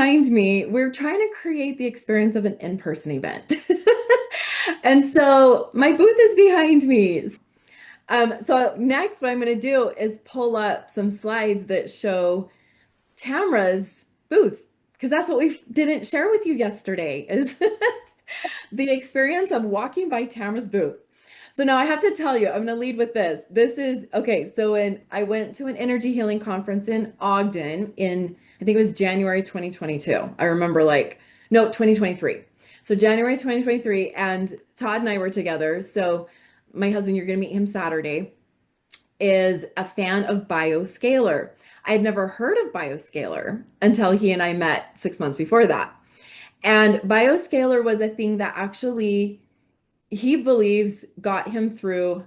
behind me, we're trying to create the experience of an in-person event. And so my booth is behind me. So next, what I'm going to do is pull up some slides that show Tamra's booth, because that's what we didn't share with you yesterday, is the experience of walking by Tamra's booth. So now I have to tell you, I'm going to lead with this. This is okay. So when I went to an energy healing conference in Ogden in, I think it was January 2022. I remember no, 2023. So January 2023, and Todd and I were together. So my husband, you're going to meet him Saturday, is a fan of Bioscalar. I had never heard of Bioscalar until he and I met 6 months before that. And Bioscalar was a thing that actually he believes got him through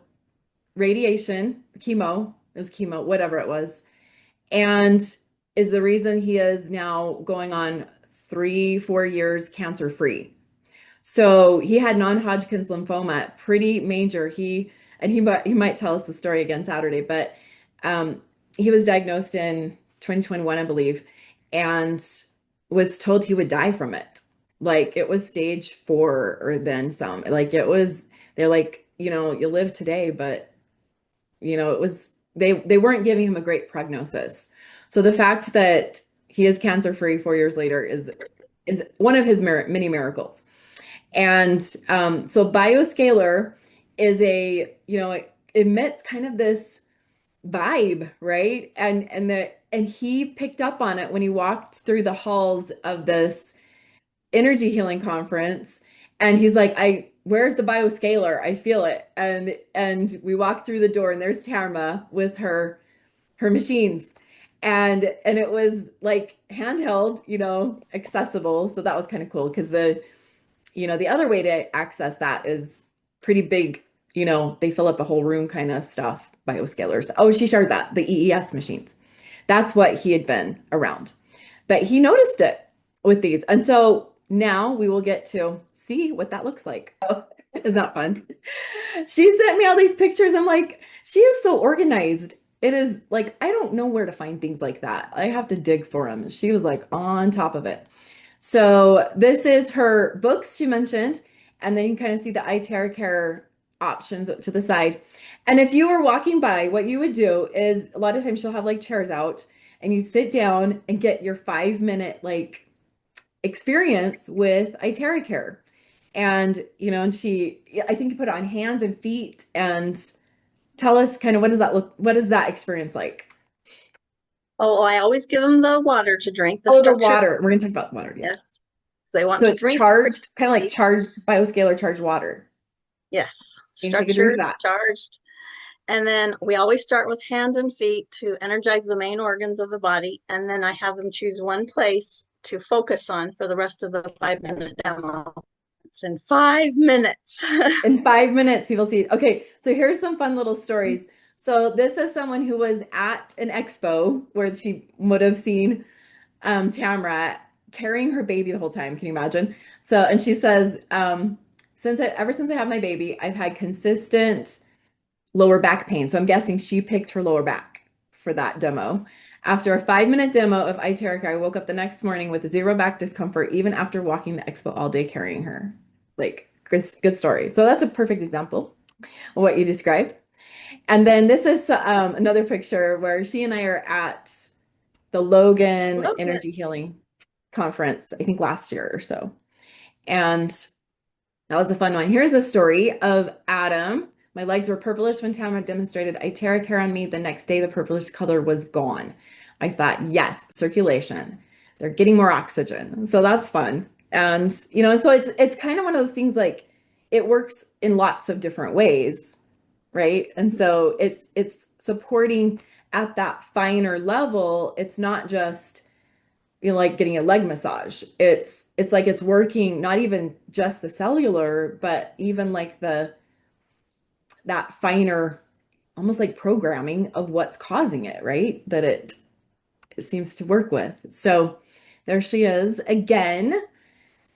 radiation, chemo, it was chemo, whatever it was, and is the reason he is now going on 3, 4 years cancer free. So he had non-Hodgkin's lymphoma, pretty major. He might tell us the story again Saturday, but um, he was diagnosed in 2021, I believe, and was told he would die from it. Like it was stage 4 or then some. Like it was, they're like, you live today, but it was they weren't giving him a great prognosis. So the fact that he is cancer free 4 years later is one of his many miracles. And so Bioscalar is it emits kind of this vibe, right? And he picked up on it when he walked through the halls of this energy healing conference. And he's like, where's the Bioscalar? I feel it. And we walk through the door and there's Tarma with her machines. And it was like handheld, accessible. So that was kind of cool because the other way to access that is pretty big. They fill up a whole room kind of stuff, Bioscalars. Oh, she shared that, the EES machines. That's what he had been around. But he noticed it with these. And so now we will get to see what that looks like. Isn't that fun? She sent me all these pictures. I'm like, she is so organized. It is like, I don't know where to find things like that. I have to dig for them. She was like on top of it. So this is her books she mentioned, and then you can kind of see the iTerra options to the side. And if you were walking by, what you would do is a lot of times she'll have like chairs out and you sit down and get your 5 minute like experience with iTerra. And and I think you put it on hands and feet and tell us kind of what is that experience like? Oh, I always give them the water to drink, the Oh, the structured water. We're water. gonna talk about water, yeah. Yes. They want So to it's drink. charged, kind of like charged bioscalar charged water. Yes. You can take a drink of Structured, that. charged. And then we always start with hands and feet to energize the main organs of the body. And then I have them choose one place to focus on for the rest of the 5 minute demo. It's in 5 minutes. In 5 minutes, people see it. Okay, so here's some fun little stories. So this is someone who was at an expo where she would have seen Tamra carrying her baby the whole time. Can you imagine? So, and she says, ever since I have my baby, I've had consistent lower back pain. So I'm guessing she picked her lower back for that demo. After a 5 minute demo of iTerra, I woke up the next morning with zero back discomfort, even after walking the expo all day carrying her. Like, good story. So that's a perfect example of what you described. And then this is another picture where she and I are at the Logan Love it. Energy Healing Conference, I think last year or so. And that was a fun one. Here's a story of Adam. My legs were purplish when Tamara demonstrated iTerra Care on me. The next day, the purplish color was gone. I thought, yes, circulation. They're getting more oxygen. So that's fun. And so it's kind of one of those things like it works in lots of different ways, right? And so it's supporting at that finer level. It's not just like getting a leg massage. It's like it's working not even just the cellular, but even like that finer, almost like programming of what's causing it, right? That it seems to work with. So there she is again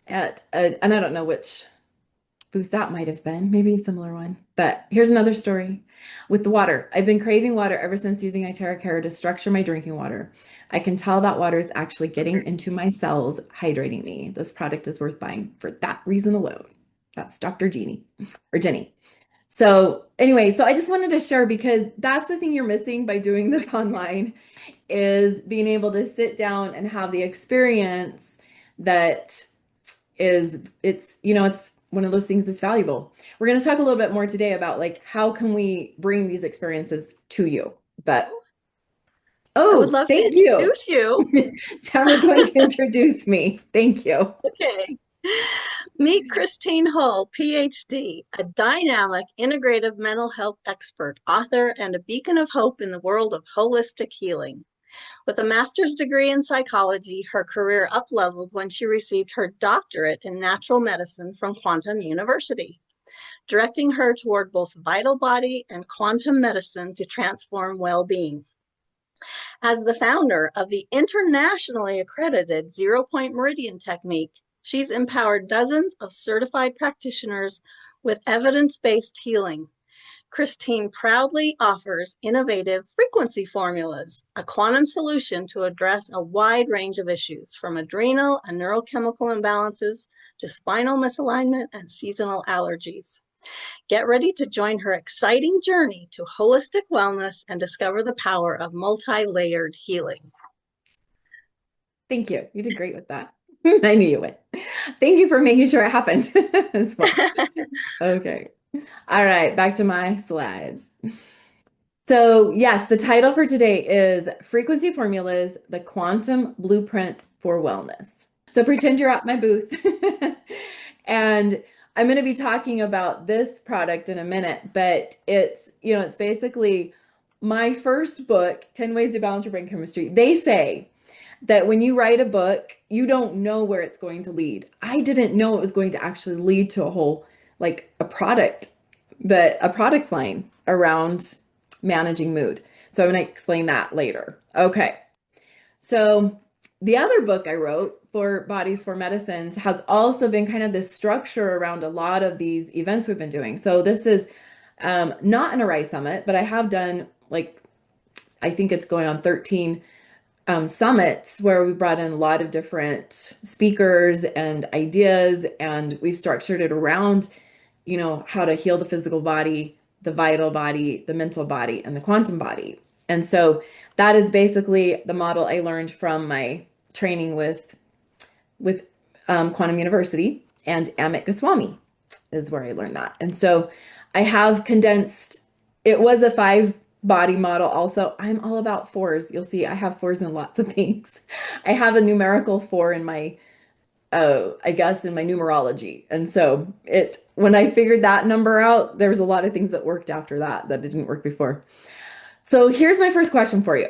and I don't know which. booth that might have been, maybe a similar one. But here's another story with the water. I've been craving water ever since using iTerra to structure my drinking water. I can tell that water is actually getting into my cells, hydrating me. This product is worth buying for that reason alone. That's Dr. Jeannie or Jenny. So anyway, so I just wanted to share because that's the thing you're missing by doing this online is being able to sit down and have the experience that is it's one of those things that's valuable. We're going to talk a little bit more today about like how can we bring these experiences to you. But I would oh, love to thank you. introduce you. Tamara's going to introduce me. Thank you. Okay. Meet Cristine Hull, PhD, a dynamic integrative mental health expert, author, and a beacon of hope in the world of holistic healing. With a master's degree in psychology, her career upleveled when she received her doctorate in natural medicine from Quantum University, directing her toward both vital body and quantum medicine to transform well-being. As the founder of the internationally accredited zero-point meridian technique, she's empowered dozens of certified practitioners with evidence-based healing. Cristine proudly offers innovative frequency formulas, a quantum solution to address a wide range of issues, from adrenal and neurochemical imbalances to spinal misalignment and seasonal allergies. Get ready to join her exciting journey to holistic wellness and discover the power of multi-layered healing. Thank you. You did great with that. I knew you would. Thank you for making sure it happened as well. Okay. All right, back to my slides. So, yes, the title for today is Frequency Formulas, the Quantum Blueprint for Wellness. So, pretend you're at my booth. And I'm going to be talking about this product in a minute, but it's basically my first book, 10 Ways to Balance Your Brain Chemistry. They say that when you write a book, you don't know where it's going to lead. I didn't know it was going to actually lead to a whole, like a product, but a product line around managing mood. So I'm going to explain that later. Okay. So the other book I wrote for Bodies for Medicines has also been kind of this structure around a lot of these events we've been doing. So this is not an Arise Summit, but I have done I think it's going on 13 summits where we brought in a lot of different speakers and ideas, and we've structured it around, how to heal the physical body, the vital body, the mental body, and the quantum body. And so that is basically the model I learned from my training with Quantum University, and Amit Goswami is where I learned that. And so I have condensed, it was a 5 body model also. I'm all about 4s. You'll see I have 4s in lots of things. I have a numerical 4 in my I guess in my numerology. And so when I figured that number out, there was a lot of things that worked after that didn't work before. So here's my first question for you.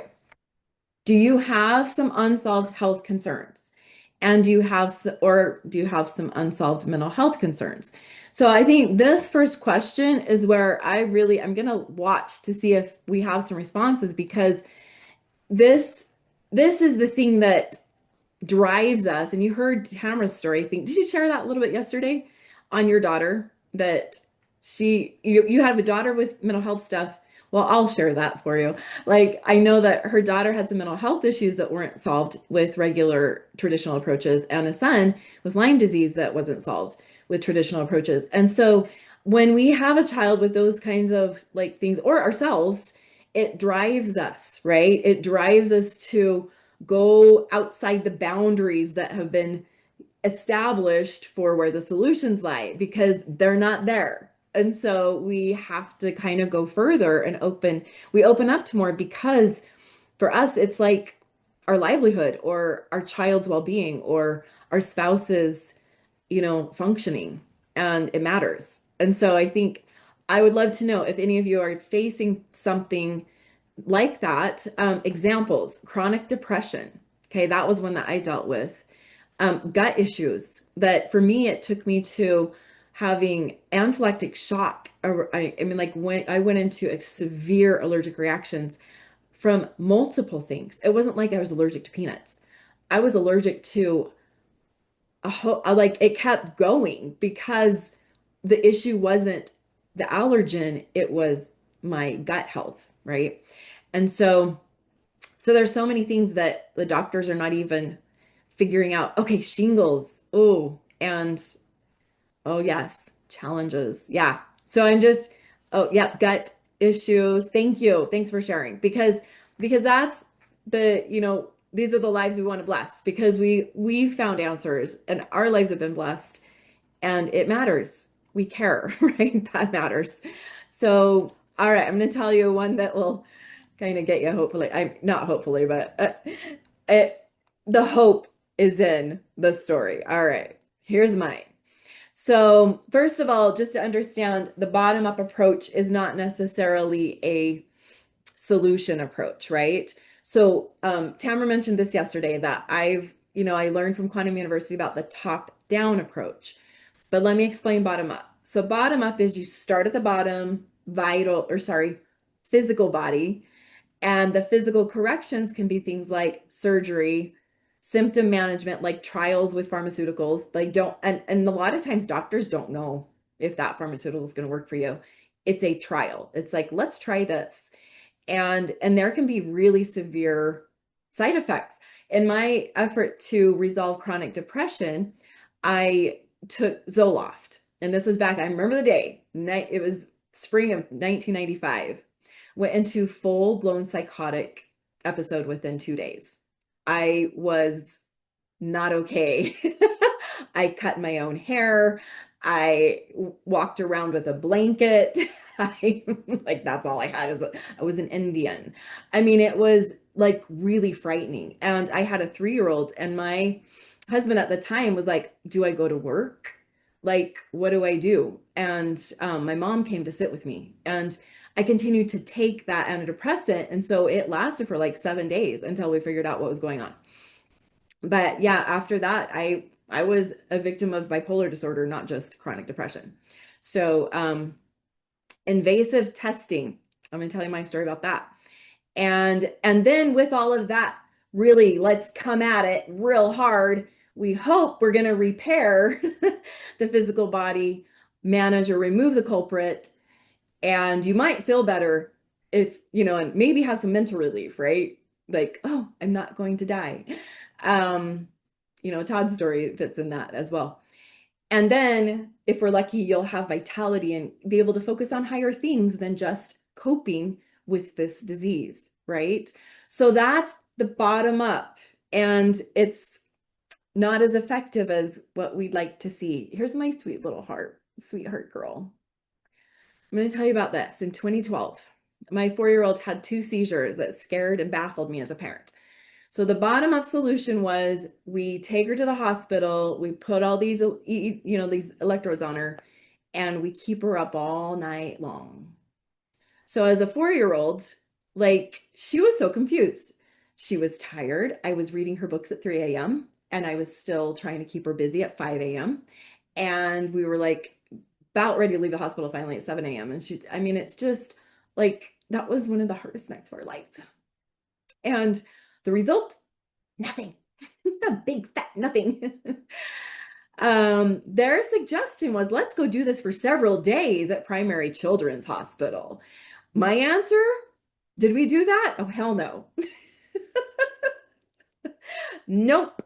Do you have some unsolved health concerns? And do you have some unsolved mental health concerns? So I think this first question is where I'm going to watch to see if we have some responses, because this is the thing that drives us. And you heard Tamara's story. Did you share that a little bit yesterday on your daughter, that you have a daughter with mental health stuff? Well, I'll share that for you. Like, I know that her daughter had some mental health issues that weren't solved with regular traditional approaches, and a son with Lyme disease that wasn't solved with traditional approaches. And so when we have a child with those kinds of like things, or ourselves, it drives us, right? It drives us to go outside the boundaries that have been established for where the solutions lie, because they're not there. And so we have to kind of go further and open up to more, because for us, it's like our livelihood or our child's well-being or our spouse's, functioning, and it matters. And so I think I would love to know if any of you are facing something like that. Examples: chronic depression. Okay, that was one that I dealt with. Gut issues that for me, it took me to having anaphylactic shock. I mean, like when I went into a severe allergic reactions from multiple things. It wasn't like I was allergic to peanuts. I was allergic to like it kept going because the issue wasn't the allergen, it was my gut health, right? And so there's so many things that the doctors are not even figuring out. Okay, shingles. Oh, and oh yes, challenges. Yeah. So I'm just, oh yeah, gut issues. Thank you. Thanks for sharing because that's these are the lives we want to bless because we found answers and our lives have been blessed and it matters. We care, right? That matters. So, all right, I'm going to tell you one that will kind of get you hopefully. I'm not hopefully, but it the hope is in the story. All right. Here's mine. So, first of all, just to understand, the bottom up approach is not necessarily a solution approach, right? So, Tamara mentioned this yesterday that I learned from Quantum University about the top down approach. But let me explain bottom up. So, bottom up is you start at the bottom, physical body, and the physical corrections can be things like surgery, symptom management, like trials with pharmaceuticals. Like don't and a lot of times doctors don't know if that pharmaceutical is going to work for you. It's a trial. It's like, let's try this. And there can be really severe side effects. In my effort to resolve chronic depression, I took Zoloft. And this was back, I remember the day, it was spring of 1995. Went into full blown psychotic episode within 2 days. I was not okay. I cut my own hair. I walked around with a blanket. I like that's all I had is I was an Indian. I mean, it was like really frightening. And I had a 3-year-old and my husband at the time was like, "Do I go to work? Like, what do I do?" And my mom came to sit with me and I continued to take that antidepressant. And so it lasted for like 7 days until we figured out what was going on. But yeah, after that, I was a victim of bipolar disorder, not just chronic depression. So invasive testing. I'm going to tell you my story about that. And then with all of that, really, let's come at it real hard. We hope we're going to repair the physical body, manage or remove the culprit, and you might feel better if, and maybe have some mental relief, right? Like, oh, I'm not going to die. Um, Todd's story fits in that as well. And then if we're lucky, you'll have vitality and be able to focus on higher things than just coping with this disease, right? So that's the bottom up. And it's not as effective as what we'd like to see. Here's my sweet little heart, sweetheart girl. I'm going to tell you about this. In 2012, my 4-year-old had 2 seizures that scared and baffled me as a parent. So the bottom up solution was we take her to the hospital, we put all these, these electrodes on her, and we keep her up all night long. So as a 4-year-old, like she was so confused. She was tired. I was reading her books at 3 a.m. and I was still trying to keep her busy at 5 a.m. And we were like about ready to leave the hospital finally at 7 a.m. And it's just like that was one of the hardest nights of our lives. And the result, nothing. A big fat nothing. Their suggestion was, let's go do this for several days at Primary Children's Hospital. My answer, did we do that? Oh, hell no. Nope.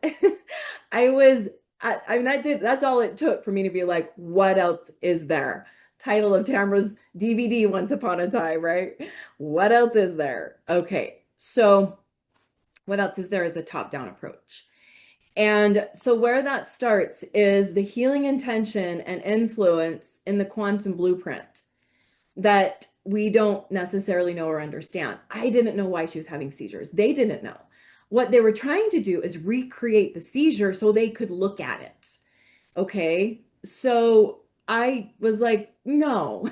That's all it took for me to be like, what else is there? Title of Tamara's DVD, Once Upon a Time, right? What else is there? Okay, so what else is there is a top-down approach. And so where that starts is the healing intention and influence in the quantum blueprint that we don't necessarily know or understand. I didn't know why she was having seizures. They didn't know. What they were trying to do is recreate the seizure so they could look at it. Okay. So I was like, no,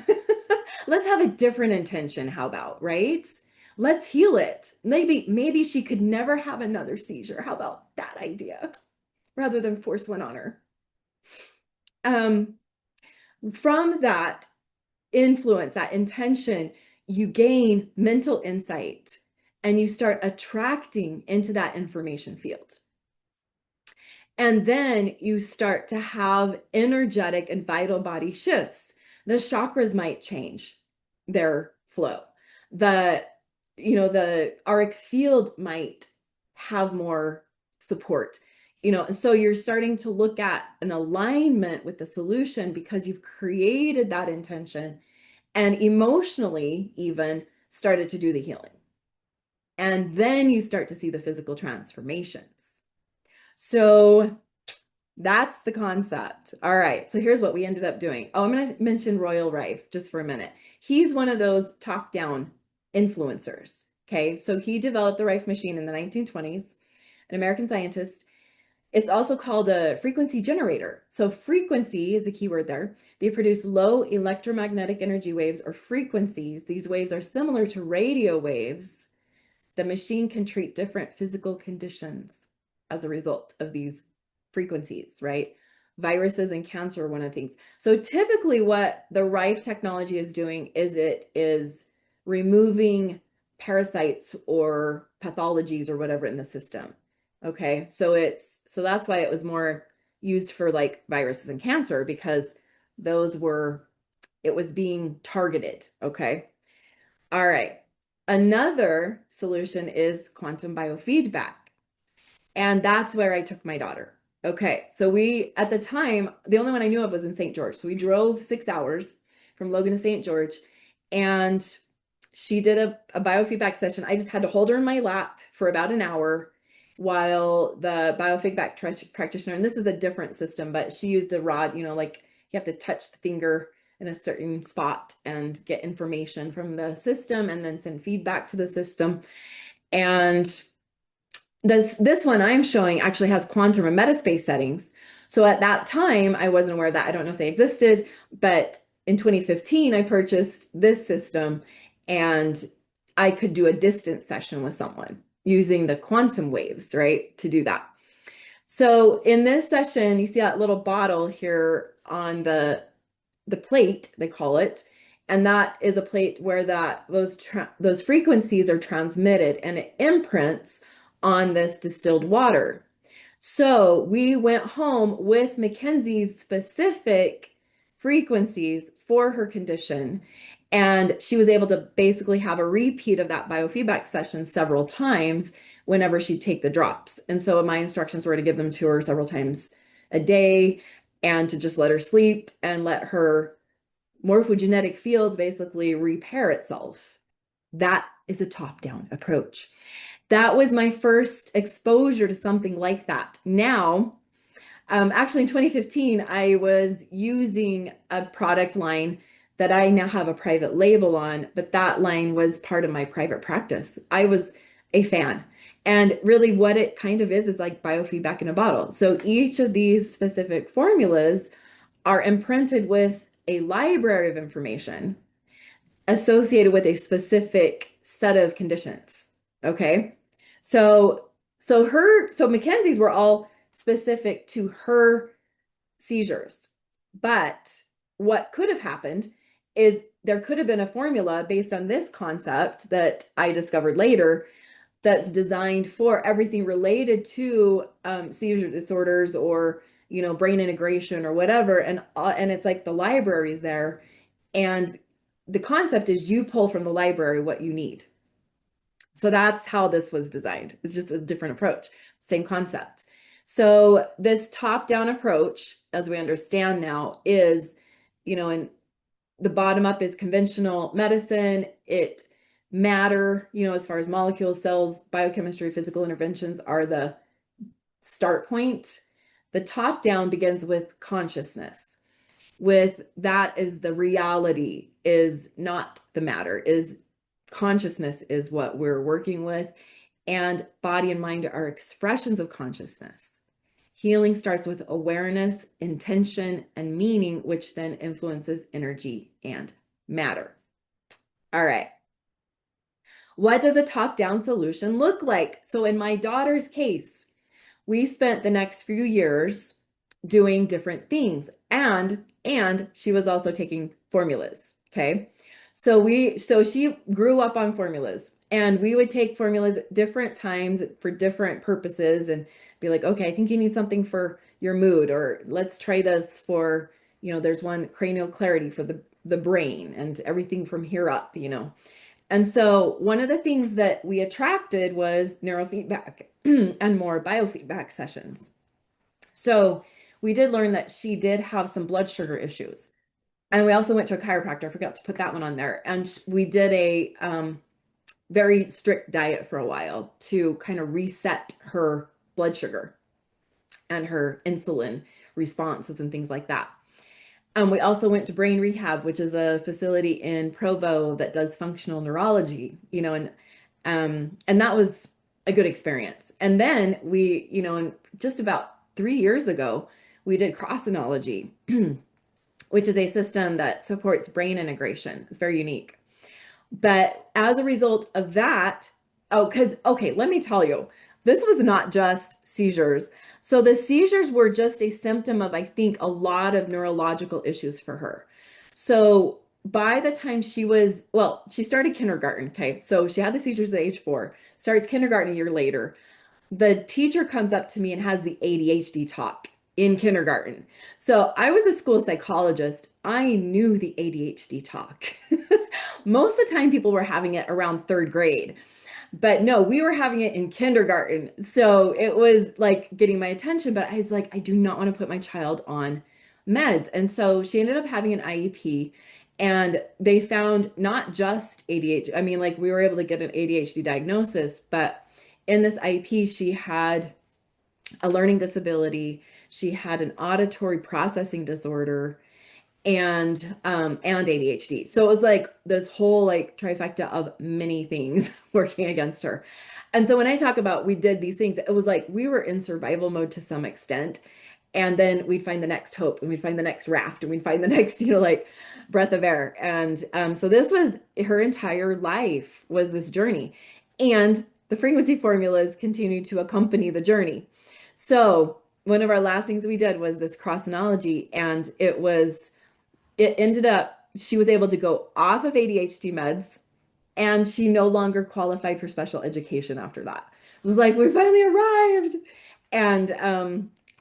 let's have a different intention. How about, right? Let's heal it. Maybe she could never have another seizure. How about that idea? Rather than force one on her. From that influence, that intention, you gain mental insight and you start attracting into that information field. And then you start to have energetic and vital body shifts. The chakras might change their flow. The, the auric field might have more support. And so you're starting to look at an alignment with the solution because you've created that intention and emotionally even started to do the healing. And then you start to see the physical transformations. So that's the concept. All right. So here's what we ended up doing. Oh, I'm going to mention Royal Rife just for a minute. He's one of those top-down influencers. Okay. So he developed the Rife machine in the 1920s, an American scientist. It's also called a frequency generator. So frequency is the key word there. They produce low electromagnetic energy waves or frequencies. These waves are similar to radio waves. The machine can treat different physical conditions as a result of these frequencies, right? Viruses and cancer are one of the things. So typically what the Rife technology is doing is it is removing parasites or pathologies or whatever in the system. Okay. So that's why it was more used for like viruses and cancer, because it was being targeted. Okay. All right. Another solution is quantum biofeedback. And that's where I took my daughter. Okay. So at the time, the only one I knew of was in St. George. So we drove 6 hours from Logan to St. George, and she did a biofeedback session. I just had to hold her in my lap for about an hour while the biofeedback practitioner, and this is a different system, but she used a rod, like you have to touch the finger in a certain spot and get information from the system and then send feedback to the system. And this one I'm showing actually has quantum and metaspace settings. So at that time, I wasn't aware of that. I don't know if they existed, but in 2015, I purchased this system and I could do a distance session with someone using the quantum waves, right, to do that. So in this session, you see that little bottle here on the plate, they call it, and that is a plate where those frequencies are transmitted and it imprints on this distilled water. So we went home with Mackenzie's specific frequencies for her condition, and she was able to basically have a repeat of that biofeedback session several times whenever she'd take the drops. And so my instructions were to give them to her several times a day and to just let her sleep and let her morphogenetic fields basically repair itself. That is a top-down approach. That was my first exposure to something like that. Now, actually in 2015, I was using a product line that I now have a private label on, but that line was part of my private practice. I was a fan. And really what it kind of is like biofeedback in a bottle. So each of these specific formulas are imprinted with a library of information associated with a specific set of conditions. Okay. So Mackenzie's were all specific to her seizures. But what could have happened is there could have been a formula based on this concept that I discovered later that's designed for everything related to seizure disorders or brain integration or whatever, and it's like the library's there, and the concept is you pull from the library what you need. So that's how this was designed. It's just a different approach, same concept. So this top-down approach, as we understand now, is, and the bottom up is conventional medicine. Matter, as far as molecules, cells, biochemistry, physical interventions are the start point. The top down begins with consciousness. With that is the reality, is not the matter, is consciousness is what we're working with. And body and mind are expressions of consciousness. Healing starts with awareness, intention, and meaning, which then influences energy and matter. All right. What does a top-down solution look like? So in my daughter's case, we spent the next few years doing different things, and she was also taking formulas. Okay. So she grew up on formulas, and we would take formulas at different times for different purposes. And be like, okay, I think you need something for your mood, or let's try this for, there's one cranial clarity for the brain and everything from here up, And so one of the things that we attracted was neurofeedback and more biofeedback sessions. So we did learn that she did have some blood sugar issues. And we also went to a chiropractor. I forgot to put that one on there. And we did a very strict diet for a while to kind of reset her blood sugar and her insulin responses and things like that. We also went to Brain Rehab, which is a facility in Provo that does functional neurology, and that was a good experience. And then we, just about 3 years ago, we did Crossonology, which is a system that supports brain integration. It's very unique. But as a result of that, let me tell you, this was not just seizures. So the seizures were just a symptom of, I think, a lot of neurological issues for her. So by the time she started kindergarten. Okay. So she had the seizures at age 4, starts kindergarten a year later. The teacher comes up to me and has the ADHD talk in kindergarten. So I was a school psychologist. I knew the ADHD talk. Most of the time people were having it around 3rd grade. But no, we were having it in kindergarten. So it was like getting my attention, but I was like, I do not want to put my child on meds. And so she ended up having an IEP, and they found not just ADHD. I mean, like, we were able to get an ADHD diagnosis, but in this IEP, she had a learning disability. She had an auditory processing disorder, and ADHD. So it was like this whole like trifecta of many things working against her. And so when I talk about we did these things, it was like we were in survival mode to some extent. And then we'd find the next hope, and we'd find the next raft, and we'd find the next, like breath of air. And so this was her entire life, was this journey. And the frequency formulas continue to accompany the journey. So one of our last things we did was this Crossonology, and it ended up, she was able to go off of ADHD meds, and she no longer qualified for special education after that. It was like, we finally arrived. And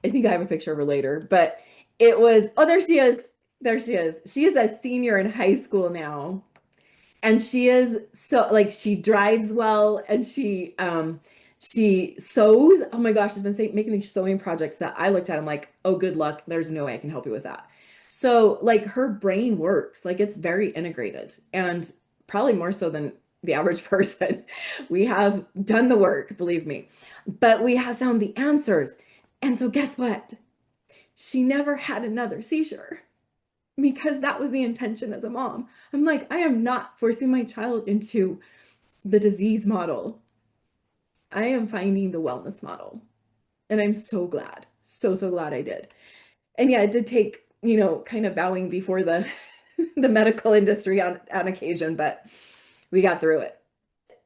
I think I have a picture of her later, but it was, oh, there she is. There she is. She is a senior in high school now. And she is so, like, she drives well, and she sews. Oh my gosh, she's been making these sewing projects that I looked at. I'm like, oh, good luck. There's no way I can help you with that. So like her brain works, like it's very integrated, and probably more so than the average person. We have done the work, believe me, but we have found the answers. And so guess what? She never had another seizure, because that was the intention as a mom. I'm like, I am not forcing my child into the disease model. I am finding the wellness model. And I'm so glad, so glad I did. And yeah, it did take, kind of bowing before the medical industry on occasion, but we got through it.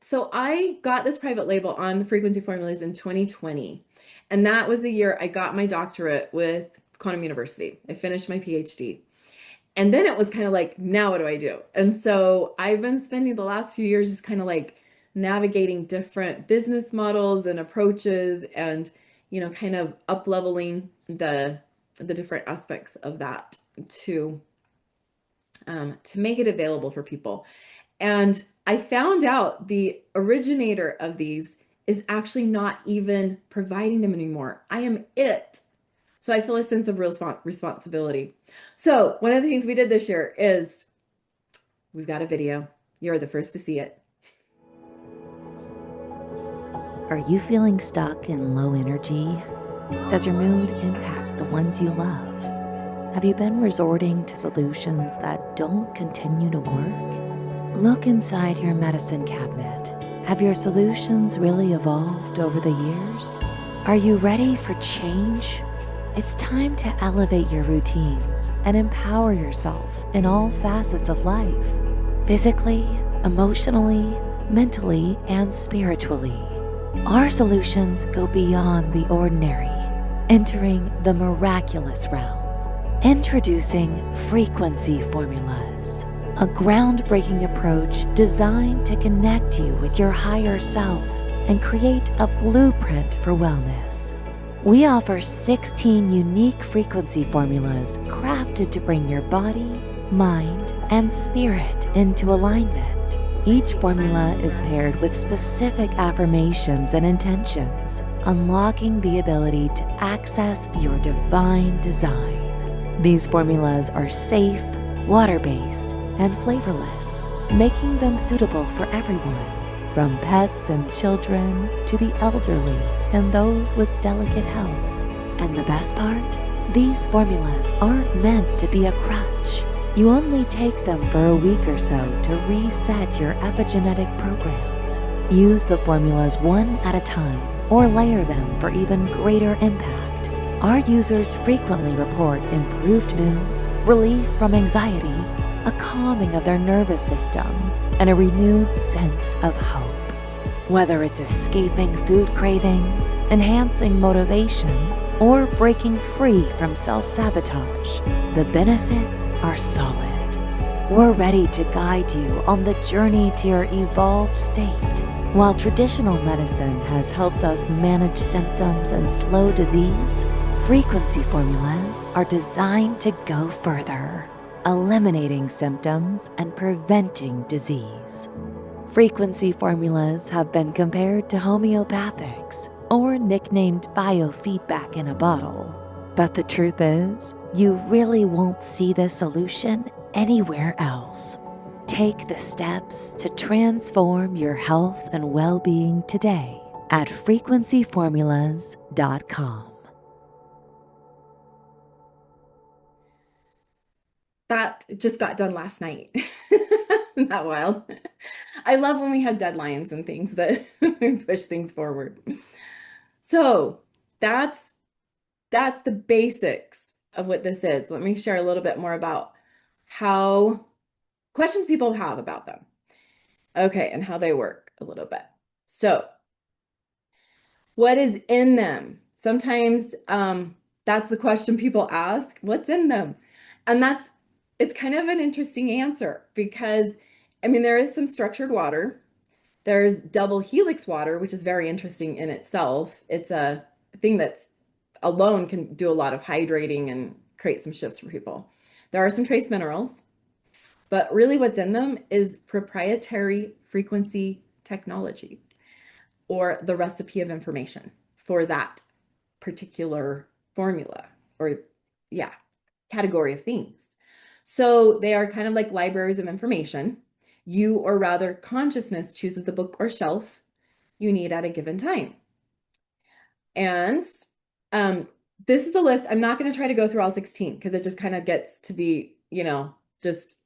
So I got this private label on the frequency formulas in 2020. And that was the year I got my doctorate with Quantum University. I finished my PhD. And then it was kind of like, now what do I do? And so I've been spending the last few years just kind of like navigating different business models and approaches, and, kind of up-leveling the different aspects of that to make it available for people. And I found out the originator of these is actually not even providing them anymore. I am it. So I feel a sense of real responsibility. So one of the things we did this year is we've got a video. You're the first to see it. Are you feeling stuck in low energy? Does your mood impact the ones you love? Have you been resorting to solutions that don't continue to work? Look inside your medicine cabinet. Have your solutions really evolved over the years? Are you ready for change? It's time to elevate your routines and empower yourself in all facets of life, physically, emotionally, mentally, and spiritually. Our solutions go beyond the ordinary, entering the miraculous realm. Introducing Frequency Formulas, a groundbreaking approach designed to connect you with your higher self and create a blueprint for wellness. We offer 16 unique frequency formulas crafted to bring your body, mind, and spirit into alignment. Each formula is paired with specific affirmations and intentions, unlocking the ability to access your divine design. These formulas are safe, water-based, and flavorless, making them suitable for everyone, from pets and children to the elderly and those with delicate health. And the best part? These formulas aren't meant to be a crutch. You only take them for a week or so to reset your epigenetic programs. Use the formulas one at a time or layer them for even greater impact. Our users frequently report improved moods, relief from anxiety, a calming of their nervous system, and a renewed sense of hope. Whether it's escaping food cravings, enhancing motivation, or breaking free from self-sabotage, the benefits are solid. We're ready to guide you on the journey to your evolved state. While traditional medicine has helped us manage symptoms and slow disease, frequency formulas are designed to go further, eliminating symptoms and preventing disease. Frequency formulas have been compared to homeopathics or nicknamed biofeedback in a bottle. But the truth is, you really won't see this solution anywhere else. Take the steps to transform your health and well-being today at frequencyformulas.com. That just got done last night. Isn't that wild? I love when we have deadlines and things that push things forward. So that's the basics of what this is. Let me share a little bit more about how questions people have about them. Okay, and how they work a little bit. So what is in them? Sometimes that's the question people ask, what's in them? And it's kind of an interesting answer because, I mean, there is some structured water. There's double helix water, which is very interesting in itself. It's a thing that's alone can do a lot of hydrating and create some shifts for people. There are some trace minerals, but really what's in them is proprietary frequency technology or the recipe of information for that particular formula or category of things. So they are kind of like libraries of information. You, or rather consciousness, chooses the book or shelf you need at a given time. And this is a list. I'm not going to try to go through all 16 because it just kind of gets to be, just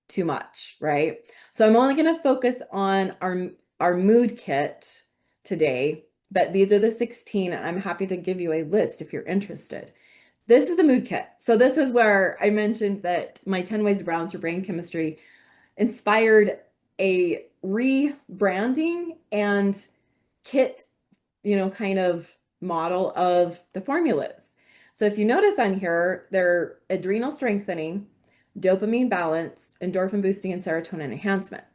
too much, right? So I'm only going to focus on our mood kit today, but these are the 16, and I'm happy to give you a list if you're interested. This is the mood kit. So this is where I mentioned that my 10 Ways to Balance Your Brain Chemistry inspired a rebranding and kit, kind of model of the formulas. So if you notice on here, they're adrenal strengthening, dopamine balance, endorphin boosting, and serotonin enhancement.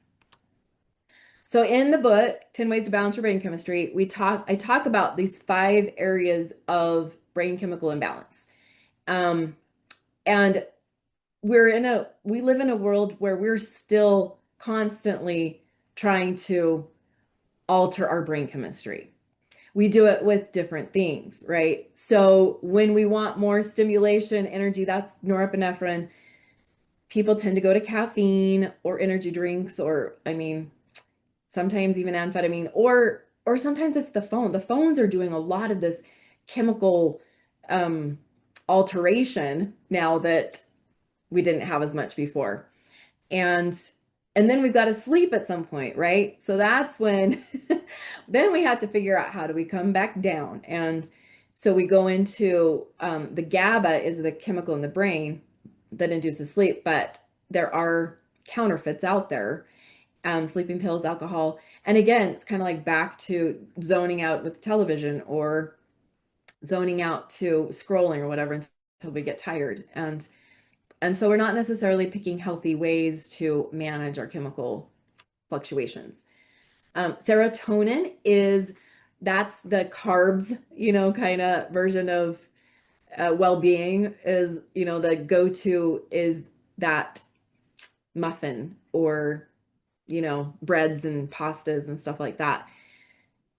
So in the book, 10 Ways to Balance Your Brain Chemistry, I talk about these 5 areas of brain chemical imbalance. And we live in a world where we're still constantly trying to alter our brain chemistry. We do it with different things, right? So when we want more stimulation, energy, that's norepinephrine. People tend to go to caffeine or energy drinks, or sometimes even amphetamine, or sometimes it's the phone. The phones are doing a lot of this chemical alteration now that we didn't have as much before. And then we've got to sleep at some point, right? So that's when then we have to figure out how do we come back down. And so we go into the GABA is the chemical in the brain that induces sleep, but there are counterfeits out there, sleeping pills, alcohol. And again, it's kind of like back to zoning out with television or zoning out to scrolling or whatever until we get tired. And so we're not necessarily picking healthy ways to manage our chemical fluctuations. Serotonin is that's the carbs, kind of version of well-being is, the go-to is that muffin or, breads and pastas and stuff like that.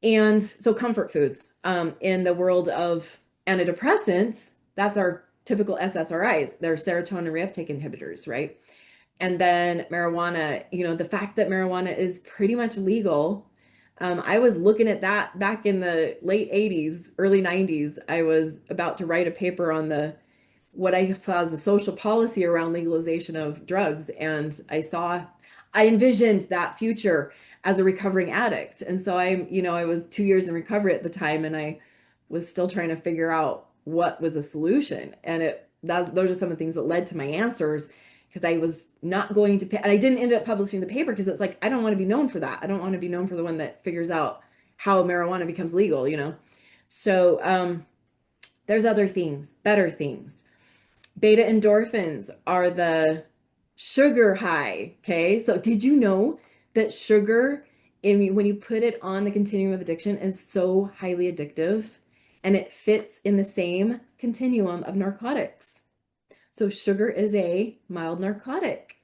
And so comfort foods, in the world of antidepressants, that's our typical SSRIs. They're serotonin reuptake inhibitors, right? And then marijuana, the fact that marijuana is pretty much legal. I was looking at that back in the late 80s, early 90s. I was about to write a paper on what I saw as the social policy around legalization of drugs. And I envisioned that future as a recovering addict. And so I was 2 years in recovery at the time, and I was still trying to figure out what was a solution. And those are some of the things that led to my answers, because I was not going to pay, and I didn't end up publishing the paper because it's like, I don't want to be known for that. I don't want to be known for the one that figures out how marijuana becomes legal, So there's other things, better things. Beta endorphins are the sugar high. Okay. So did you know that sugar, when you put it on the continuum of addiction, is so highly addictive, and it fits in the same continuum of narcotics? So sugar is a mild narcotic.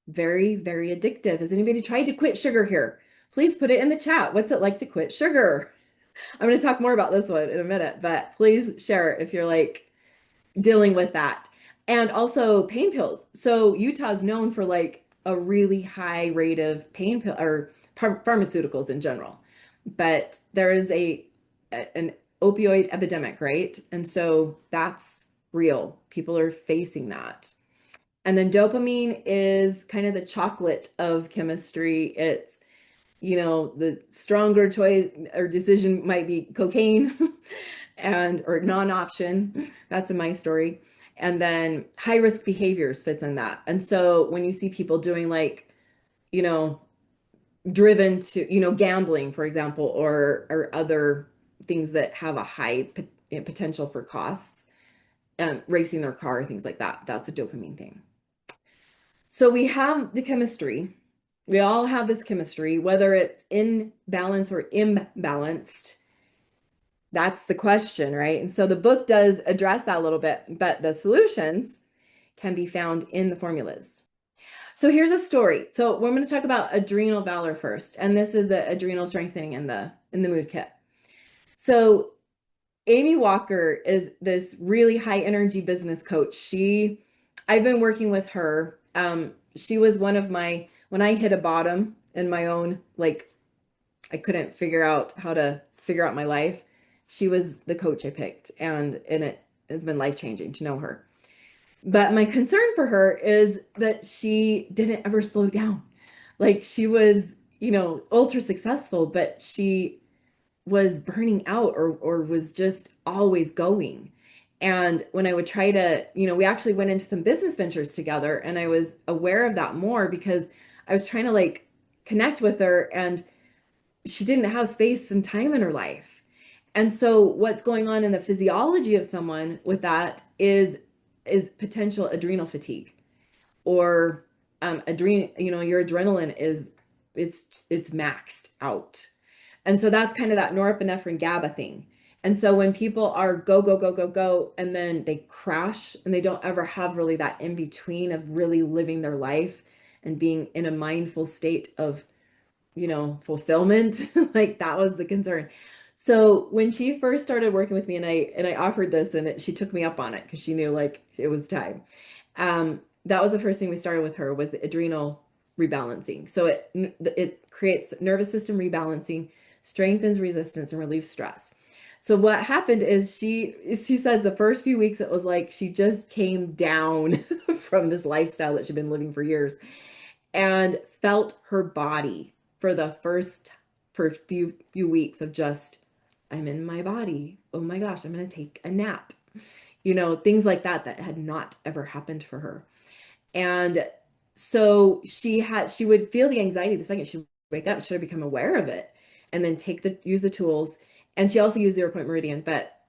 Very, very addictive. Has anybody tried to quit sugar here? Please put it in the chat. What's it like to quit sugar? I'm going to talk more about this one in a minute, but please share if you're like dealing with that. And also pain pills. So Utah's known for like a really high rate of pain pill or pharmaceuticals in general, but there is an opioid epidemic, right? And so that's real. People are facing that. And then dopamine is kind of the chocolate of chemistry. It's, the stronger choice or decision might be cocaine or non-option. That's in my story. And then high risk behaviors fits in that. And so when you see people doing like, driven to, gambling, for example, or other things that have a high potential for costs, racing their car, things like that, that's a dopamine thing. So we have the chemistry. We all have this chemistry, whether it's in balance or imbalanced. That's the question, right? And so the book does address that a little bit, but the solutions can be found in the formulas. So here's a story. So we're going to talk about adrenal valor first, and this is the adrenal strengthening in the mood kit. So Amy Walker is this really high energy business coach. I've been working with her. She was one of when I hit a bottom in my own, like, I couldn't figure out how to figure out my life. She was the coach I picked, and it has been life-changing to know her. But my concern for her is that she didn't ever slow down. Like, she was, ultra successful, but she was burning out or was just always going. And when I would try to, we actually went into some business ventures together, and I was aware of that more because I was trying to like connect with her, and she didn't have space and time in her life. And so what's going on in the physiology of someone with that is potential adrenal fatigue, or your adrenaline it's maxed out. And so that's kind of that norepinephrine GABA thing. And so when people are go, go, go, go, go, and then they crash and they don't ever have really that in between of really living their life and being in a mindful state of, fulfillment, like that was the concern. So when she first started working with me, and I offered this, and she took me up on it because she knew like it was time. That was the first thing we started with her, was the adrenal rebalancing. So it creates nervous system rebalancing, strengthens resistance, and relieves stress. So what happened is she says the first few weeks, it was like she just came down from this lifestyle that she'd been living for years, and felt her body for a few weeks of just, I'm in my body. Oh my gosh, I'm going to take a nap. Things like that had not ever happened for her. And so she would feel the anxiety the second she would wake up. She would become aware of it, and then use the tools. And she also used 0 Point Meridian, but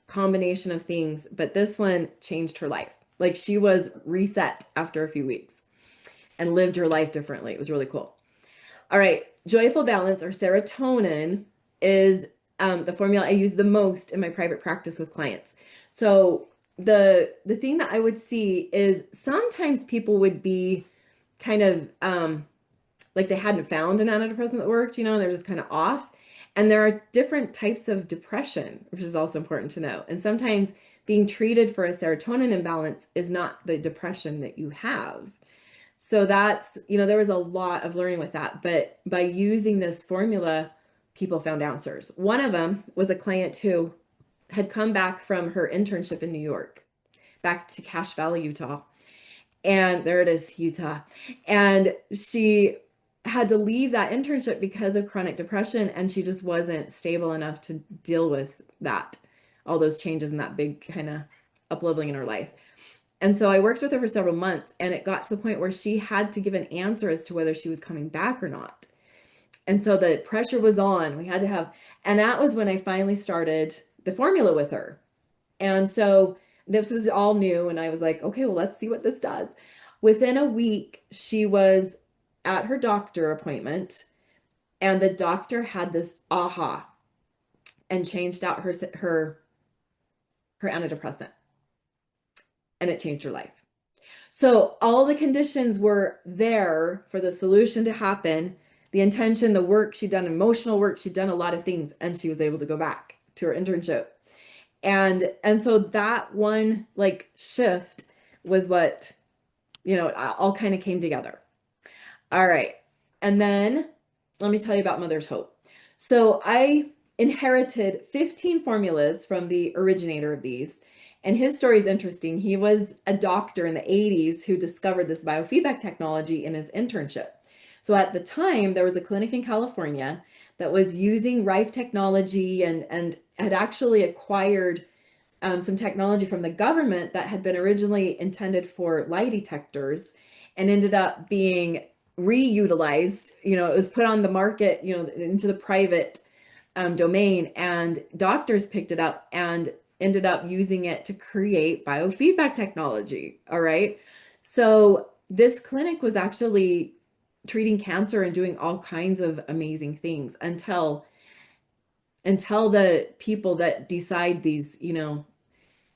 combination of things. But this one changed her life. Like, she was reset after a few weeks and lived her life differently. It was really cool. All right. Joyful balance, or serotonin, is the formula I use the most in my private practice with clients. So the thing that I would see is sometimes people would be kind of like they hadn't found an antidepressant that worked, they're just kind of off. And there are different types of depression, which is also important to know. And sometimes being treated for a serotonin imbalance is not the depression that you have. So that's, there was a lot of learning with that. But by using this formula, people found answers. One of them was a client who had come back from her internship in New York, back to Cache Valley, Utah. And there it is, Utah. And she had to leave that internship because of chronic depression, and she just wasn't stable enough to deal with that, all those changes and that big kind of up-leveling in her life. And so I worked with her for several months, and it got to the point where she had to give an answer as to whether she was coming back or not. And so the pressure was on. We had to have, and that was when I finally started the formula with her. And so this was all new, and I was like, okay, well, let's see what this does. Within a week, she was at her doctor appointment, and the doctor had this aha and changed out her antidepressant, and it changed her life. So all the conditions were there for the solution to happen, the intention, the work she'd done, emotional work, she'd done a lot of things, and she was able to go back to her internship. And so that one like shift was what, it all kind of came together. All right. And then let me tell you about Mother's Hope. So I inherited 15 formulas from the originator of these. And his story is interesting. He was a doctor in the 80s who discovered this biofeedback technology in his internship. So at the time, there was a clinic in California that was using Rife technology and had actually acquired some technology from the government that had been originally intended for lie detectors and ended up being reutilized. It was put on the market, into the private domain, and doctors picked it up and ended up using it to create biofeedback technology. All right. So this clinic was actually treating cancer and doing all kinds of amazing things until the people that decide these,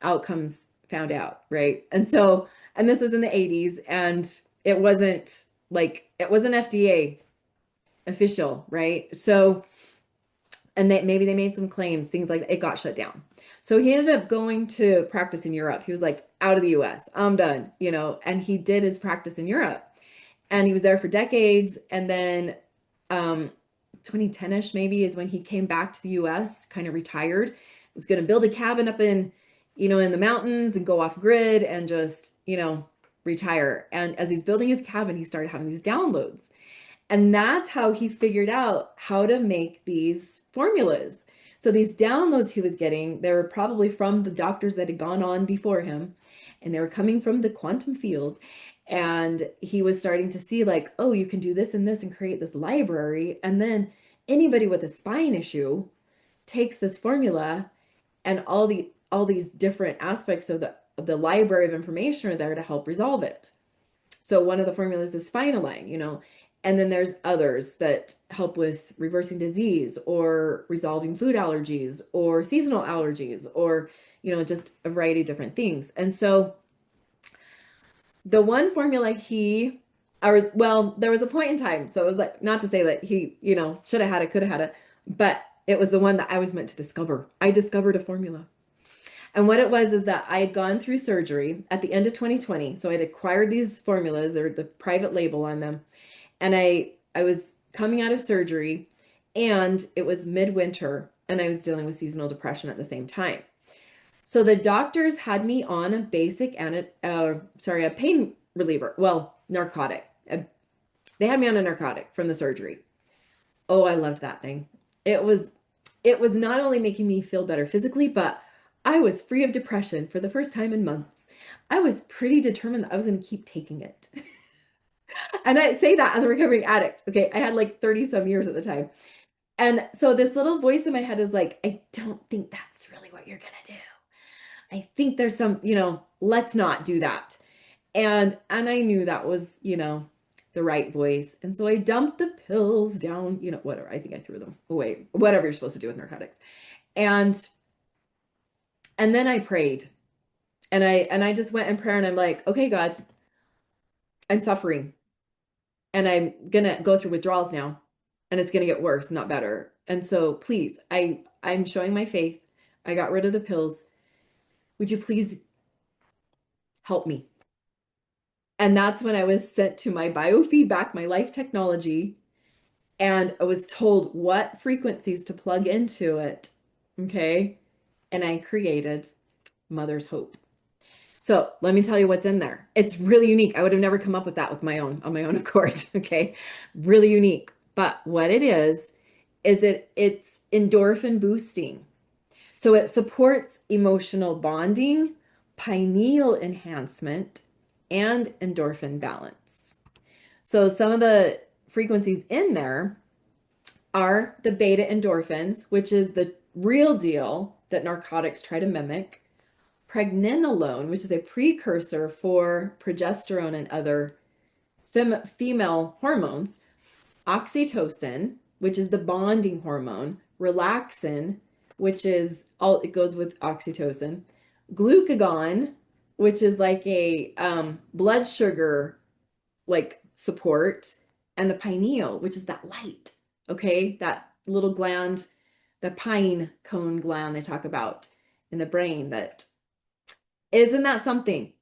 outcomes found out. Right. And this was in the 80s, and it wasn't FDA official. Right. So, and maybe they made some claims, things like that. It got shut down. So he ended up going to practice in Europe. He was like, out of the US, I'm done, and he did his practice in Europe, and he was there for decades. And then 2010-ish maybe is when he came back to the US, kind of retired, was going to build a cabin up in the mountains and go off grid and just, retire. And as he's building his cabin, he started having these downloads. And that's how he figured out how to make these formulas. So these downloads he was getting, they were probably from the doctors that had gone on before him, and they were coming from the quantum field. And he was starting to see like, oh, you can do this and this and create this library. And then anybody with a spine issue takes this formula, and all these different aspects of the library of information are there to help resolve it. So one of the formulas is Spinalign, and then there's others that help with reversing disease or resolving food allergies or seasonal allergies or, just a variety of different things. And so the one formula there was a point in time. So it was like, not to say that he, should have had it, could have had it, but it was the one that I was meant to discover. I discovered a formula. And what it was is that I had gone through surgery at the end of 2020. So I had acquired these formulas, or the private label on them. And I was coming out of surgery, and it was midwinter, and I was dealing with seasonal depression at the same time. So the doctors had me on a basic a pain reliever, narcotic. They had me on a narcotic from the surgery. Oh, I loved that thing. It was not only making me feel better physically, but I was free of depression for the first time in months. I was pretty determined that I was going to keep taking it. And I say that as a recovering addict. Okay. I had like 30 some years at the time. And so this little voice in my head is like, I don't think that's really what you're going to do. I think there's some, let's not do that. And I knew that was, the right voice. And so I dumped the pills down, whatever. I think I threw them away, whatever you're supposed to do with narcotics. And then I prayed. And I just went in prayer and I'm like, okay, God, I'm suffering and I'm gonna go through withdrawals now and it's gonna get worse, not better. And so please, I'm showing my faith. I got rid of the pills. Would you please help me? And that's when I was sent to my biofeedback, my life technology, and I was told what frequencies to plug into it. Okay. And I created Mother's Hope. So let me tell you what's in there. It's really unique. I would have never come up with that on my own accord. Okay. Really unique. But what it is it's endorphin boosting. So it supports emotional bonding, pineal enhancement, and endorphin balance. So some of the frequencies in there are the beta endorphins, which is the real deal that narcotics try to mimic, pregnenolone, which is a precursor for progesterone and other female hormones, oxytocin, which is the bonding hormone, relaxin, which is all it goes with oxytocin, glucagon, which is like a blood sugar like support, and the pineal, which is that light, okay, that little gland, the pine cone gland they talk about in the brain. That isn't that something?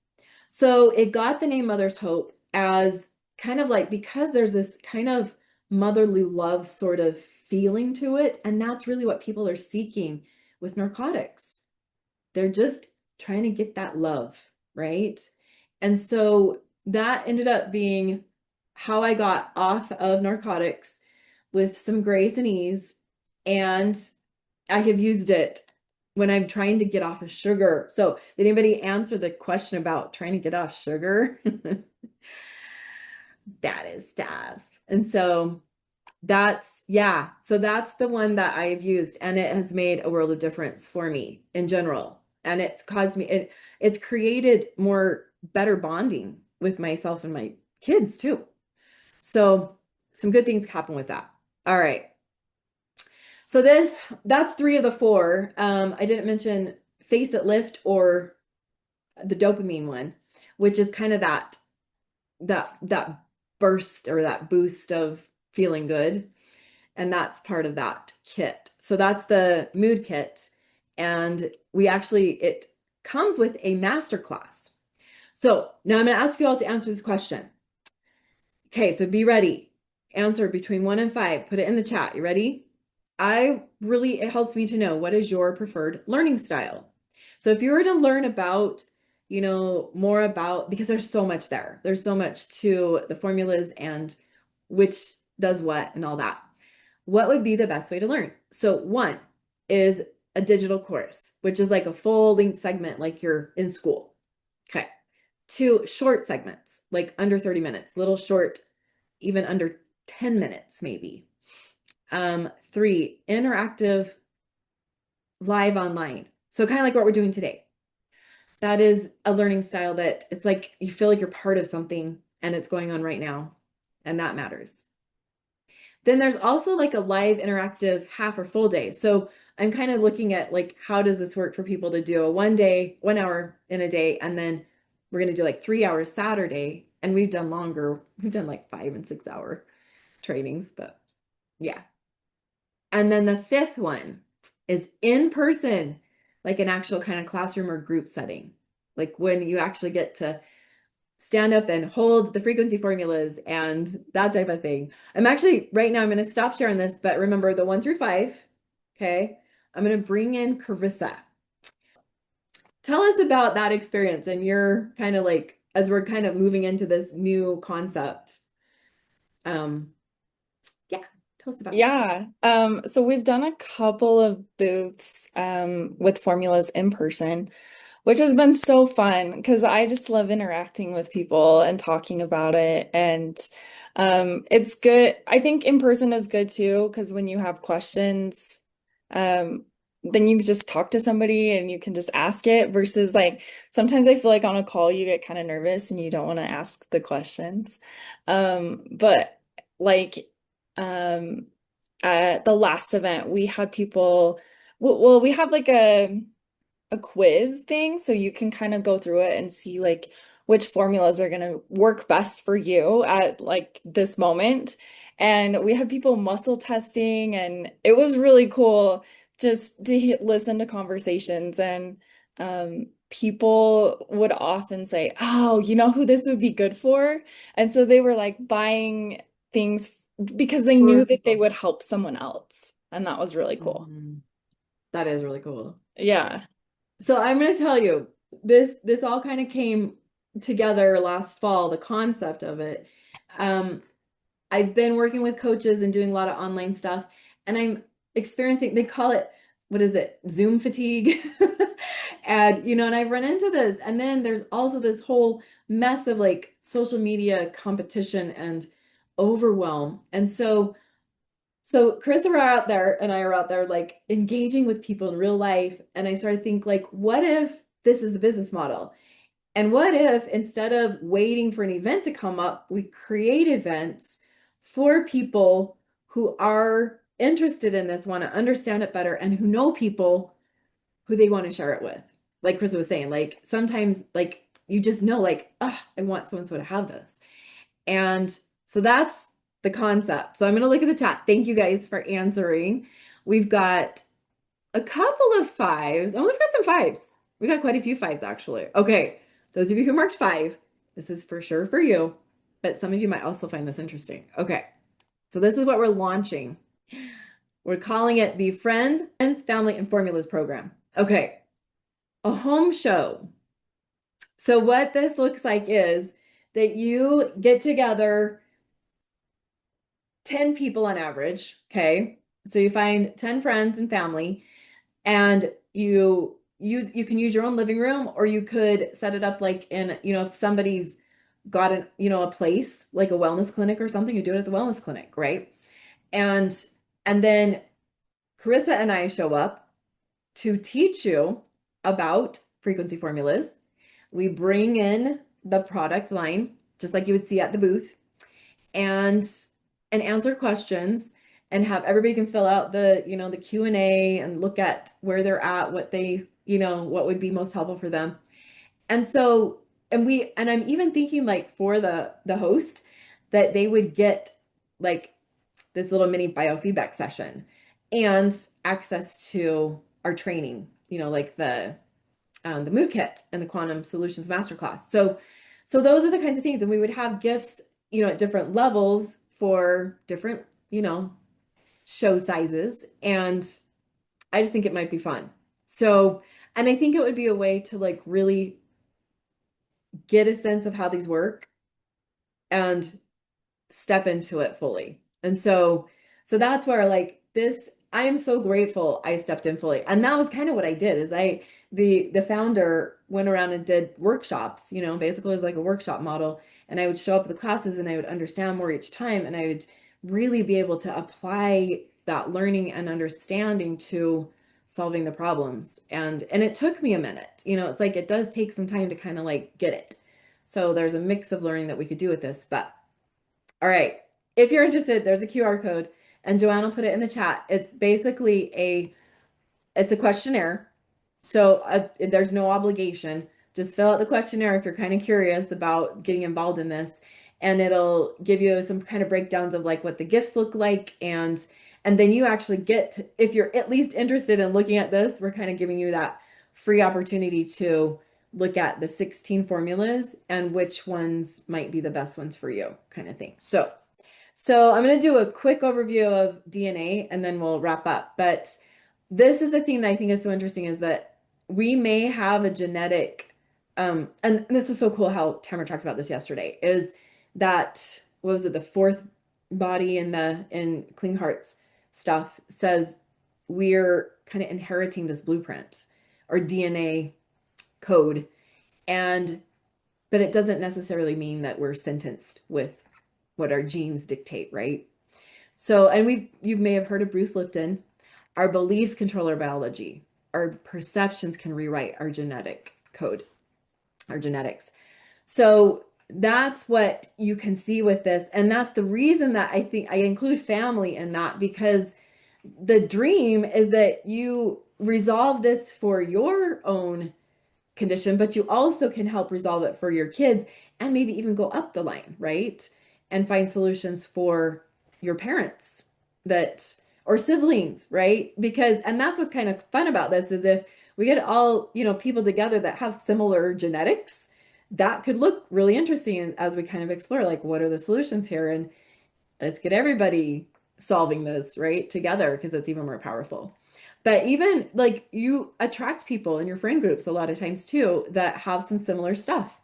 So it got the name Mother's Hope as kind of like, because there's this kind of motherly love sort of feeling to it. And that's really what people are seeking with narcotics. They're just trying to get that love, right? And so that ended up being how I got off of narcotics with some grace and ease. And I have used it when I'm trying to get off of sugar. So did anybody answer the question about trying to get off sugar? That is tough. And so so that's the one that I've used, and it has made a world of difference for me in general. And it's caused me, it's created better bonding with myself and my kids too. So some good things happen with that. All right. So that's 3 of the 4. I didn't mention Face It Lift or the dopamine one, which is kind of that burst or that boost of feeling good. And that's part of that kit. So that's the mood kit. And it comes with a masterclass. So now I'm going to ask you all to answer this question. Okay, so be ready. Answer between 1 and 5. Put it in the chat. You ready? It helps me to know what is your preferred learning style. So if you were to learn about, more about, because there's so much there. There's so much to the formulas and which does what and all that. What would be the best way to learn? So 1 is a digital course, which is like a full length segment, like you're in school. Okay. 2, short segments, like under 30 minutes, little short, even under 10 minutes, maybe. 3, interactive live online. So kind of like what we're doing today. That is a learning style that it's like you feel like you're part of something and it's going on right now, and that matters. Then there's also like a live interactive half or full day. So I'm kind of looking at like, how does this work for people to do a 1 hour in a day, and then we're going to do like 3 hours Saturday, and we've done longer. We've done like 5 and 6 hour trainings, but yeah. And then the 5th one is in person, like an actual kind of classroom or group setting, like when you actually get to stand up and hold the frequency formulas and that type of thing. I'm going to stop sharing this, but remember the 1 through 5. Okay. I'm going to bring in Carissa. Tell us about that experience and your kind of like, as we're kind of moving into this new concept. Yeah, tell us about it. So we've done a couple of booths with formulas in person, which has been so fun because I just love interacting with people and talking about it. And it's good. I think in person is good too, because when you have questions, then you just talk to somebody and you can just ask it versus like sometimes I feel like on a call you get kind of nervous and you don't want to ask the questions. But like um at the last event we had people well we have like a quiz thing so you can kind of go through it and see like which formulas are going to work best for you at like this moment. And we had people muscle testing and it was really cool just to listen to conversations and people would often say, "Oh, you know who this would be good for?" And so they were like buying things because they For knew that they people. would help someone else. And that was really cool. Mhm. That is really cool. Yeah. So I'm going to tell you, this all kind of came together last fall, the concept of it. Um, I've been working with coaches and doing a lot of online stuff, and I'm experiencing, they call it, what is it, Zoom fatigue? And, and I've run into this. And then there's also this whole mess of like social media competition and overwhelm. And so Chris are out there and I are out there like engaging with people in real life. And I started to think like, what if this is the business model? And what if instead of waiting for an event to come up, we create events for people who are interested in this, want to understand it better, and who know people who they want to share it with. Like Chris was saying, like sometimes like you just know like, oh, I want so and so to have this. And so that's the concept. So I'm going to look at the chat. Thank you guys for answering. We've got a couple of fives. Oh, we've got some fives. We got quite a few fives actually. Okay. Those of you who marked five, this is for sure for you, but some of you might also find this interesting. Okay. So this is what we're launching. We're calling it the Friends, Family, and Formulas program. Okay. A home show. So what this looks like is that you get together 10 people on average, okay? So you find 10 friends and family and you can use your own living room or you could set it up like in, if somebody's got a place like a wellness clinic or something, you do it at the wellness clinic, right? And then Carissa and I show up to teach you about frequency formulas. We bring in the product line, just like you would see at the booth, and answer questions and have everybody can fill out the Q&A and look at where they're at, what they, what would be most helpful for them. And so, and I'm even thinking like for the host that they would get like this little mini biofeedback session and access to our training, like the mood kit and the quantum solutions masterclass. So those are the kinds of things. And we would have gifts, at different levels for different, show sizes. And I just think it might be fun. So, and I think it would be a way to like really get a sense of how these work and step into it fully. And so that's where like this, I am so grateful I stepped in fully. And that was kind of what I did is the founder went around and did workshops, basically it was like a workshop model. And I would show up at the classes and I would understand more each time. And I would really be able to apply that learning and understanding to solving the problems. And it took me a minute, it's like, it does take some time to kind of like get it. So there's a mix of learning that we could do with this, but all right. If you're interested, there's a QR code and Joanne will put it in the chat. It's basically it's a questionnaire. So there's no obligation. Just fill out the questionnaire if you're kind of curious about getting involved in this. And it'll give you some kind of breakdowns of like what the gifts look like. And then you actually if you're at least interested in looking at this, we're kind of giving you that free opportunity to look at the 16 formulas and which ones might be the best ones for you kind of thing. So I'm going to do a quick overview of DNA and then we'll wrap up. But this is the thing that I think is so interesting is that we may have a genetic, and this was so cool how Tamara talked about this yesterday, is that, what was it, the fourth body in Clean Hearts stuff says we're kind of inheriting this blueprint or DNA code. But it doesn't necessarily mean that we're sentenced with what our genes dictate, right? So, and you may have heard of Bruce Lipton. Our beliefs control our biology. Our perceptions can rewrite our genetic code, our genetics. So that's what you can see with this. And that's the reason that I think I include family in that, because the dream is that you resolve this for your own condition, but you also can help resolve it for your kids and maybe even go up the line, right? And find solutions for your parents that or siblings, right? Because and that's what's kind of fun about this is if we get all, people together that have similar genetics, that could look really interesting as we kind of explore like what are the solutions here, and let's get everybody solving this right together because it's even more powerful. But even like you attract people in your friend groups a lot of times too that have some similar stuff.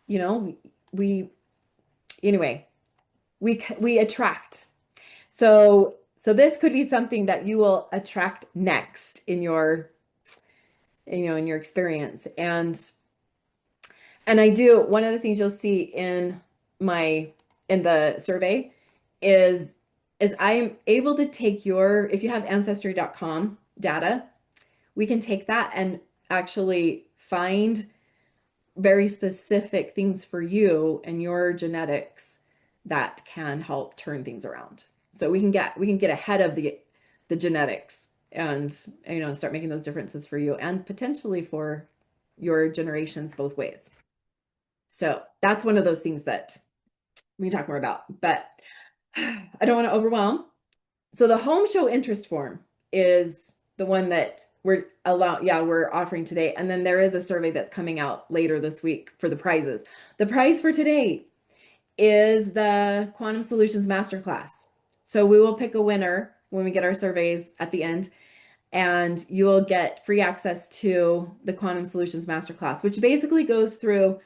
We anyway, we attract. So this could be something that you will attract next in your in your experience. And I do, one of the things you'll see in the survey is I'm able to take if you have ancestry.com data, we can take that and actually find very specific things for you and your genetics that can help turn things around. So we can get ahead of the genetics and and start making those differences for you and potentially for your generations both ways. So that's one of those things that we can talk more about, but I don't want to overwhelm. So the home show interest form is the one that we're offering today. And then there is a survey that's coming out later this week for the prizes. The prize for today is the Quantum Solutions Masterclass. So we will pick a winner when we get our surveys at the end, and you will get free access to the Quantum Solutions Masterclass, which basically goes through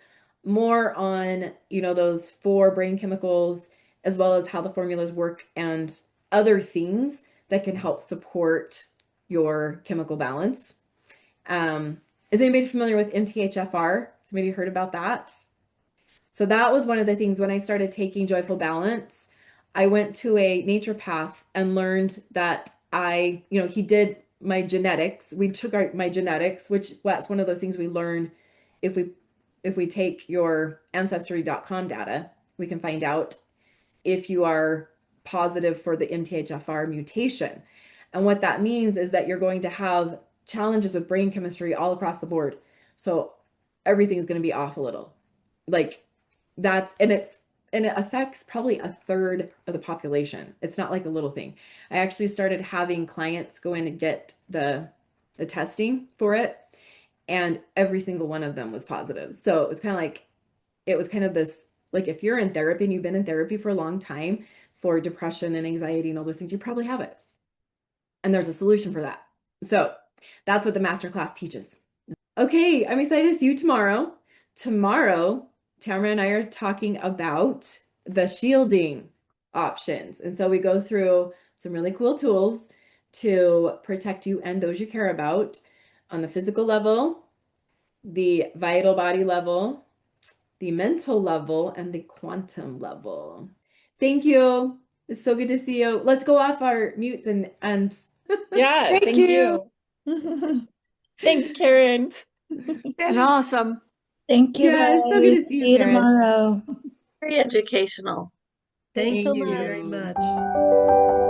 more on, those 4 brain chemicals, as well as how the formulas work and other things that can help support your chemical balance. Is anybody familiar with MTHFR? Somebody heard about that? So that was one of the things when I started taking Joyful Balance, I went to a naturopath and learned that he did my genetics. We took my genetics, which that's one of those things we learn if we take your ancestry.com data, we can find out if you are positive for the MTHFR mutation. And what that means is that you're going to have challenges with brain chemistry all across the board. So everything's going to be off a little. Like and it affects probably a third of the population. It's not like a little thing. I actually started having clients go in and get the testing for it, and every single one of them was positive. So it was kind of this, like if you're in therapy and you've been in therapy for a long time for depression and anxiety and all those things, you probably have it. And there's a solution for that. So that's what the masterclass teaches. Okay, I'm excited to see you tomorrow. Tomorrow, Tamara and I are talking about the shielding options. And so we go through some really cool tools to protect you and those you care about on the physical level, the vital body level, the mental level, and the quantum level. Thank you. It's so good to see you. Let's go off our mutes and Yeah, thank you. Thanks, Karen. Been awesome. Thank you, Yeah, guys. it's so good to see you, See you Karen. tomorrow. Very educational. Thanks so Thank much. you very much.